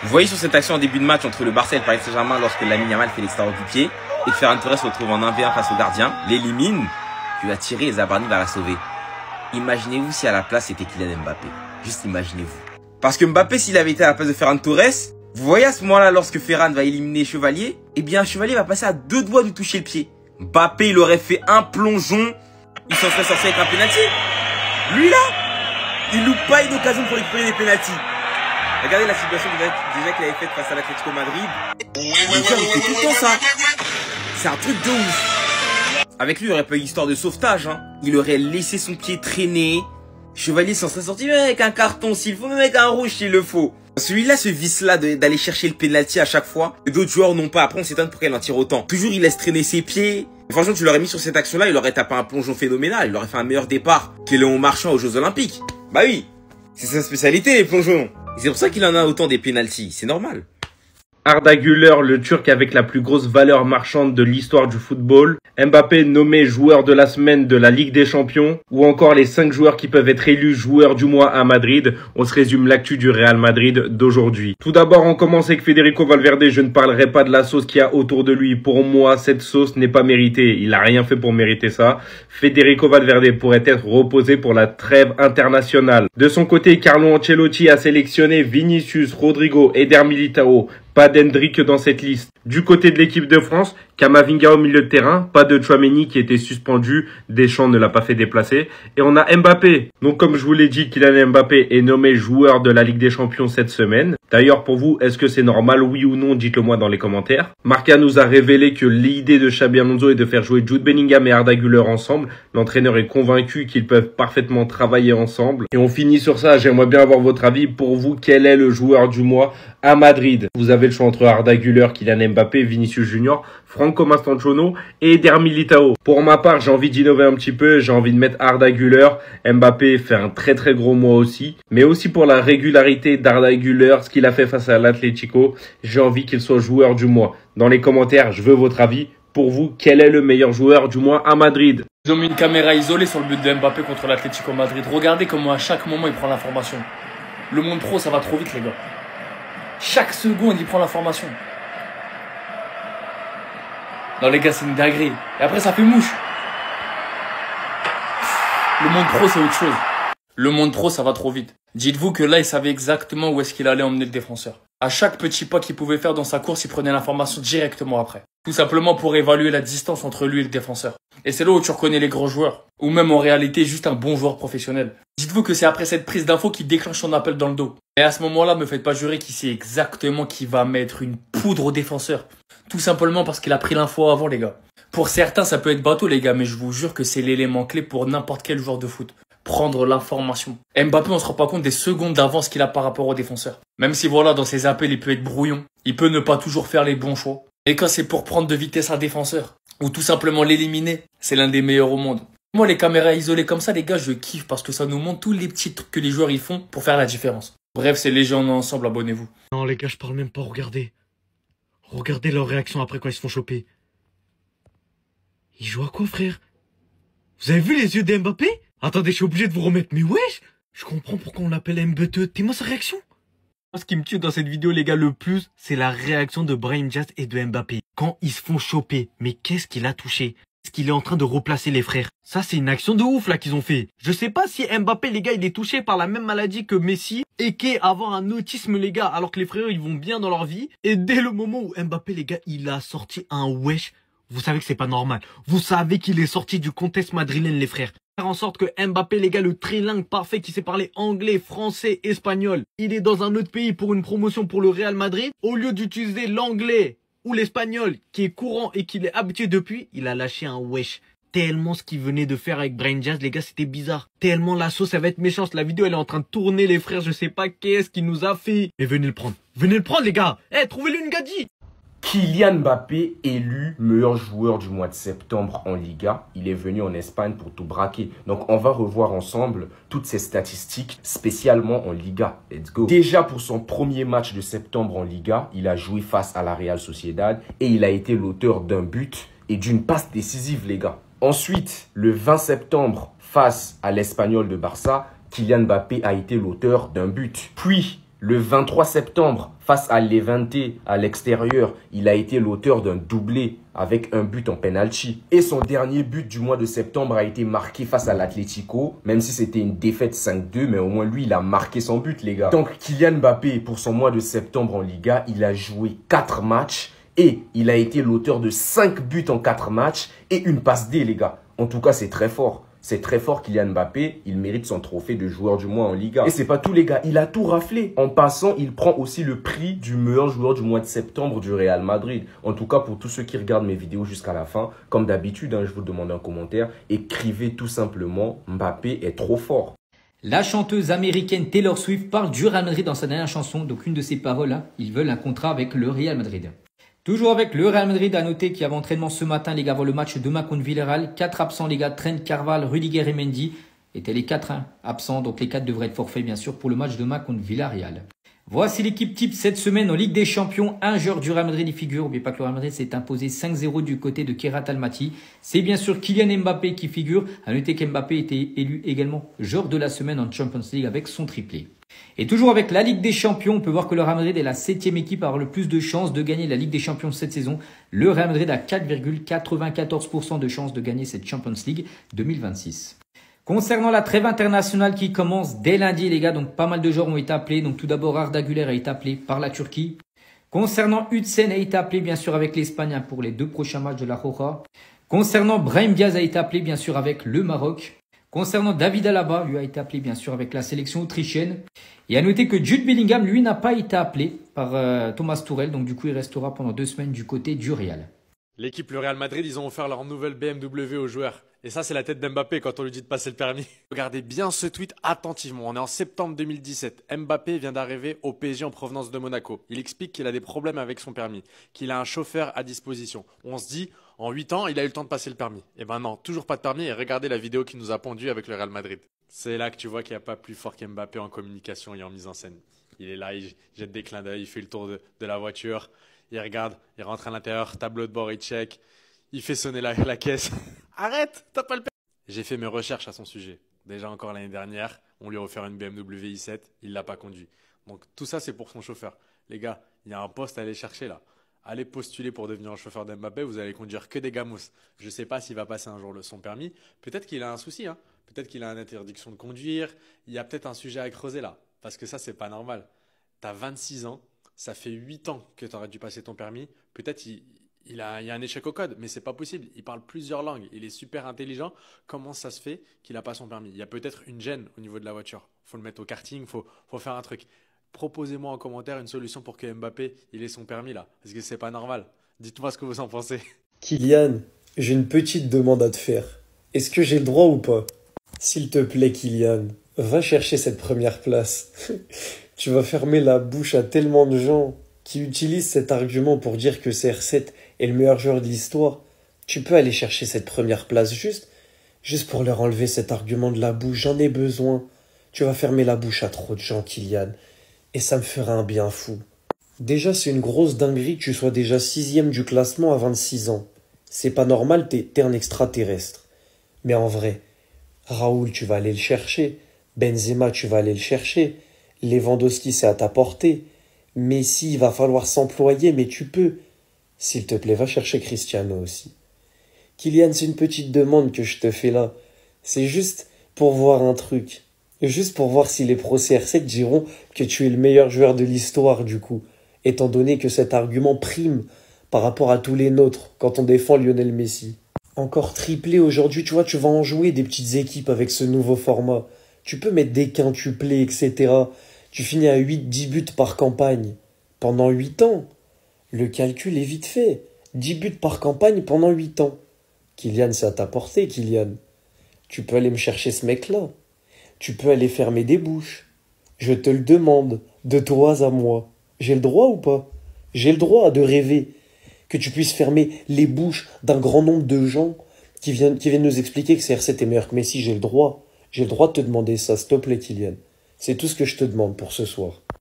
Vous voyez sur cette action en début de match entre le Barça et le Paris Saint-Germain lorsque Lamine Yamal fait l'extérieur du pied et que Ferran Torres se retrouve en 1v1 face au gardien, l'élimine, puis va tirer et Zabarni va la sauver. Imaginez-vous si à la place c'était Kylian Mbappé. Juste imaginez-vous. Parce que Mbappé, s'il avait été à la place de Ferran Torres, vous voyez à ce moment-là lorsque Ferran va éliminer Chevalier, eh bien Chevalier va passer à 2 doigts de toucher le pied. Mbappé, il aurait fait un plongeon, il s'en serait sorti avec un penalty. Lui là, il loupe pas une occasion pour récupérer des penaltys. Regardez la situation déjà qu'il avait faite face à l'Atlético Madrid. Le joueur, il fait tout le temps ça. C'est un truc de ouf. Avec lui, il aurait pas eu histoire de sauvetage. Hein. Il aurait laissé son pied traîner. Chevalier s'en serait sorti même avec un carton s'il faut, même avec un rouge s'il le faut. Celui-là, ce vice-là d'aller chercher le penalty à chaque fois, que d'autres joueurs n'ont pas. Après, on s'étonne pourquoi il en tire autant. Toujours, il laisse traîner ses pieds. Et franchement, tu l'aurais mis sur cette action-là, il aurait tapé un plongeon phénoménal. Il aurait fait un meilleur départ que Léon Marchand aux Jeux Olympiques. Bah oui, c'est sa spécialité, les plongeons. C'est pour ça qu'il en a autant des pénaltys, c'est normal. Arda Güler, le Turc avec la plus grosse valeur marchande de l'histoire du football. Mbappé nommé joueur de la semaine de la Ligue des Champions. Ou encore les 5 joueurs qui peuvent être élus joueurs du mois à Madrid. On se résume l'actu du Real Madrid d'aujourd'hui. Tout d'abord, on commence avec Federico Valverde. Je ne parlerai pas de la sauce qu'il y a autour de lui. Pour moi, cette sauce n'est pas méritée. Il n'a rien fait pour mériter ça. Federico Valverde pourrait être reposé pour la trêve internationale. De son côté, Carlo Ancelotti a sélectionné Vinicius, Rodrigo, Eder Militao. Pas d'Hendrick dans cette liste. Du côté de l'équipe de France, Camavinga au milieu de terrain, pas de Tchouaméni qui était suspendu, Deschamps ne l'a pas fait déplacer. Et on a Mbappé. Donc comme je vous l'ai dit, Kylian Mbappé est nommé joueur de la Ligue des Champions cette semaine. D'ailleurs pour vous, est-ce que c'est normal, oui ou non, dites-le moi dans les commentaires. Marca nous a révélé que l'idée de Xabi Alonso est de faire jouer Jude Bellingham et Arda Güler ensemble. L'entraîneur est convaincu qu'ils peuvent parfaitement travailler ensemble. Et on finit sur ça, j'aimerais bien avoir votre avis. Pour vous, quel est le joueur du mois à Madrid? Vous avez le choix entre Arda Güler, Kylian Mbappé, Vinicius Junior, Franco Mastantuono et Eder Militao. Pour ma part, j'ai envie d'innover un petit peu, j'ai envie de mettre Arda Güler. Mbappé fait un très très gros mois aussi, mais aussi pour la régularité d'Arda Güler, ce qu'il a fait face à l'Atlético, j'ai envie qu'il soit joueur du mois. Dans les commentaires, je veux votre avis. Pour vous, quel est le meilleur joueur du mois à Madrid? Ils ont mis une caméra isolée sur le but de Mbappé contre l'Atlético Madrid. Regardez comment à chaque moment il prend l'information. Le monde pro, ça va trop vite les gars. Chaque seconde, il prend l'information. Non les gars, c'est une dinguerie. Et après, ça fait mouche. Le monde pro, c'est autre chose. Le monde pro, ça va trop vite. Dites-vous que là, il savait exactement où est-ce qu'il allait emmener le défenseur. À chaque petit pas qu'il pouvait faire dans sa course, il prenait l'information directement après. Tout simplement pour évaluer la distance entre lui et le défenseur. Et c'est là où tu reconnais les grands joueurs. Ou même en réalité, juste un bon joueur professionnel. Dites-vous que c'est après cette prise d'info qu'il déclenche son appel dans le dos. Et à ce moment-là, me faites pas jurer qu'il sait exactement qui va mettre une poudre au défenseur. Tout simplement parce qu'il a pris l'info avant, les gars. Pour certains, ça peut être bateau, les gars, mais je vous jure que c'est l'élément clé pour n'importe quel joueur de foot. Prendre l'information. Mbappé, on se rend pas compte des secondes d'avance qu'il a par rapport au défenseur. Même si voilà, dans ses appels, il peut être brouillon. Il peut ne pas toujours faire les bons choix. Et quand c'est pour prendre de vitesse un défenseur, ou tout simplement l'éliminer, c'est l'un des meilleurs au monde. Moi, les caméras isolées comme ça, les gars, je kiffe parce que ça nous montre tous les petits trucs que les joueurs ils font pour faire la différence. Bref, c'est les gens ensemble, abonnez-vous. Non les gars, je parle même pas, regardez. Regardez leur réaction après quand ils se font choper. Ils jouent à quoi, frère? Vous avez vu les yeux d'Mbappé? Attendez, je suis obligé de vous remettre. Mais wesh, je comprends pourquoi on l'appelle Mbappé. T'es moi sa réaction? Ce qui me tue dans cette vidéo, les gars, le plus, c'est la réaction de Brahim Diaz et de Mbappé. Quand ils se font choper, mais qu'est-ce qu'il a touché? Est-ce qu'il est en train de replacer les frères? Ça, c'est une action de ouf, là, qu'ils ont fait. Je sais pas si Mbappé, les gars, il est touché par la même maladie que Messi et qu'est avoir un autisme, les gars, alors que les frères, ils vont bien dans leur vie. Et dès le moment où Mbappé, les gars, il a sorti un wesh, vous savez que c'est pas normal. Vous savez qu'il est sorti du contexte madrilène, les frères. Faire en sorte que Mbappé, les gars, le trilingue parfait qui sait parler anglais, français, espagnol, il est dans un autre pays pour une promotion pour le Real Madrid. Au lieu d'utiliser l'anglais ou l'espagnol qui est courant et qu'il est habitué depuis, il a lâché un wesh. Tellement ce qu'il venait de faire avec Brahim Diaz, les gars, c'était bizarre. Tellement la sauce, ça va être méchante. La vidéo, elle est en train de tourner, les frères. Je sais pas qu'est-ce qu'il nous a fait. Mais venez le prendre. Venez le prendre, les gars. Eh, trouvez-le une gadji. Kylian Mbappé élu meilleur joueur du mois de septembre en Liga. Il est venu en Espagne pour tout braquer. Donc on va revoir ensemble toutes ces statistiques spécialement en Liga. Let's go. Déjà pour son premier match de septembre en Liga, il a joué face à la Real Sociedad et il a été l'auteur d'un but et d'une passe décisive, les gars. Ensuite, le 20 septembre, face à l'Espagnol de Barça, Kylian Mbappé a été l'auteur d'un but. Puis, Le 23 septembre, face à Levante à l'extérieur, il a été l'auteur d'un doublé avec un but en penalty. Et son dernier but du mois de septembre a été marqué face à l'Atlético, même si c'était une défaite 5-2, mais au moins lui, il a marqué son but, les gars. Donc Kylian Mbappé, pour son mois de septembre en Liga, il a joué 4 matchs et il a été l'auteur de 5 buts en 4 matchs et une passe D, les gars. En tout cas, c'est très fort. C'est très fort, Kylian Mbappé. Il mérite son trophée de joueur du mois en Liga. Et c'est pas tout, les gars. Il a tout raflé. En passant, il prend aussi le prix du meilleur joueur du mois de septembre du Real Madrid. En tout cas, pour tous ceux qui regardent mes vidéos jusqu'à la fin, comme d'habitude, je vous demande un commentaire. Écrivez tout simplement « Mbappé est trop fort ». La chanteuse américaine Taylor Swift parle du Real Madrid dans sa dernière chanson. Donc, une de ses paroles, ils veulent un contrat avec le Real Madrid. Toujours avec le Real Madrid, à noter qu'il y avait entraînement ce matin, les gars, avant le match demain contre Villarreal. 4 absents, les gars, Trent, Carval, Rudiger et Mendy étaient les 4 absents. Donc les 4 devraient être forfaits, bien sûr, pour le match demain contre Villarreal. Voici l'équipe type cette semaine en Ligue des Champions. Un joueur du Real Madrid y figure. N'oubliez pas que le Real Madrid s'est imposé 5-0 du côté de Kherat Almaty. C'est bien sûr Kylian Mbappé qui figure. À noter qu'Mbappé était élu également joueur de la semaine en Champions League avec son triplé. Et toujours avec la Ligue des Champions, on peut voir que le Real Madrid est la 7e équipe à avoir le plus de chances de gagner la Ligue des Champions cette saison. Le Real Madrid a 4,94% de chances de gagner cette Champions League 2026. Concernant la trêve internationale qui commence dès lundi, les gars, donc pas mal de joueurs ont été appelés. Donc tout d'abord, Arda Güler a été appelé par la Turquie. Concernant Hudson a été appelé bien sûr avec l'Espagne pour les 2 prochains matchs de la Roja. Concernant Brahim Diaz a été appelé bien sûr avec le Maroc. Concernant David Alaba, lui a été appelé bien sûr avec la sélection autrichienne. Et à noter que Jude Bellingham, lui, n'a pas été appelé par Thomas Tuchel. Donc du coup, il restera pendant 2 semaines du côté du Real. L'équipe, le Real Madrid, ils ont offert leur nouvelle BMW aux joueurs. Et ça, c'est la tête d'Mbappé quand on lui dit de passer le permis. Regardez bien ce tweet attentivement. On est en septembre 2017. Mbappé vient d'arriver au PSG en provenance de Monaco. Il explique qu'il a des problèmes avec son permis, qu'il a un chauffeur à disposition. On se dit, en 8 ans, il a eu le temps de passer le permis. Et ben non, toujours pas de permis. Et regardez la vidéo qu'il nous a pondue avec le Real Madrid. C'est là que tu vois qu'il n'y a pas plus fort qu'Mbappé en communication et en mise en scène. Il est là, il jette des clins d'œil, il fait le tour de la voiture. Il regarde, il rentre à l'intérieur, tableau de bord, il check. Il fait sonner la caisse. Arrête, t'as pas le permis. J'ai fait mes recherches à son sujet. Déjà encore l'année dernière, on lui a offert une BMW i7, il l'a pas conduit. Donc tout ça c'est pour son chauffeur. Les gars, il y a un poste à aller chercher là. Allez postuler pour devenir un chauffeur d'Mbappé, vous allez conduire que des gamos. Je sais pas s'il va passer un jour son permis. Peut-être qu'il a un souci, hein. Peut-être qu'il a une interdiction de conduire. Il y a peut-être un sujet à creuser là. Parce que ça c'est pas normal. T'as 26 ans, ça fait 8 ans que tu aurais dû passer ton permis. Peut-être il y a un échec au code, mais c'est pas possible. Il parle plusieurs langues, il est super intelligent. Comment ça se fait qu'il n'a pas son permis? Il y a peut-être une gêne au niveau de la voiture. Faut le mettre au karting, faut faire un truc. Proposez-moi en commentaire une solution pour que Mbappé il ait son permis là, parce que c'est pas normal. Dites-moi ce que vous en pensez. Kylian, j'ai une petite demande à te faire. Est-ce que j'ai le droit ou pas? S'il te plaît, Kylian, va chercher cette première place. Tu vas fermer la bouche à tellement de gens qui utilisent cet argument pour dire que CR7 est le meilleur joueur de l'histoire. Tu peux aller chercher cette première place juste pour leur enlever cet argument de la bouche. J'en ai besoin. Tu vas fermer la bouche à trop de gens, Kylian. Et ça me fera un bien fou. Déjà, c'est une grosse dinguerie que tu sois déjà 6e du classement à 26 ans. C'est pas normal, t'es un extraterrestre. Mais en vrai, Raoul, tu vas aller le chercher. Benzema, tu vas aller le chercher. Lewandowski, c'est à ta portée. Messi, il va falloir s'employer, mais tu peux. S'il te plaît, va chercher Cristiano aussi. Kylian, c'est une petite demande que je te fais là. C'est juste pour voir un truc. Juste pour voir si les pros CR7 diront que tu es le meilleur joueur de l'histoire du coup. Étant donné que cet argument prime par rapport à tous les nôtres quand on défend Lionel Messi. Encore triplé aujourd'hui, tu vois, tu vas en jouer des petites équipes avec ce nouveau format. Tu peux mettre des quintuplés, etc. Tu finis à 8-10 buts par campagne. Pendant 8 ans. Le calcul est vite fait. 10 buts par campagne pendant 8 ans. Kylian, c'est à ta portée, Kylian. Tu peux aller me chercher ce mec-là. Tu peux aller fermer des bouches. Je te le demande, de toi à moi. J'ai le droit ou pas? J'ai le droit de rêver que tu puisses fermer les bouches d'un grand nombre de gens qui viennent nous expliquer que CR7 est meilleur que Messi. J'ai le droit. J'ai le droit de te demander ça, s'il te plaît, Kylian. C'est tout ce que je te demande pour ce soir.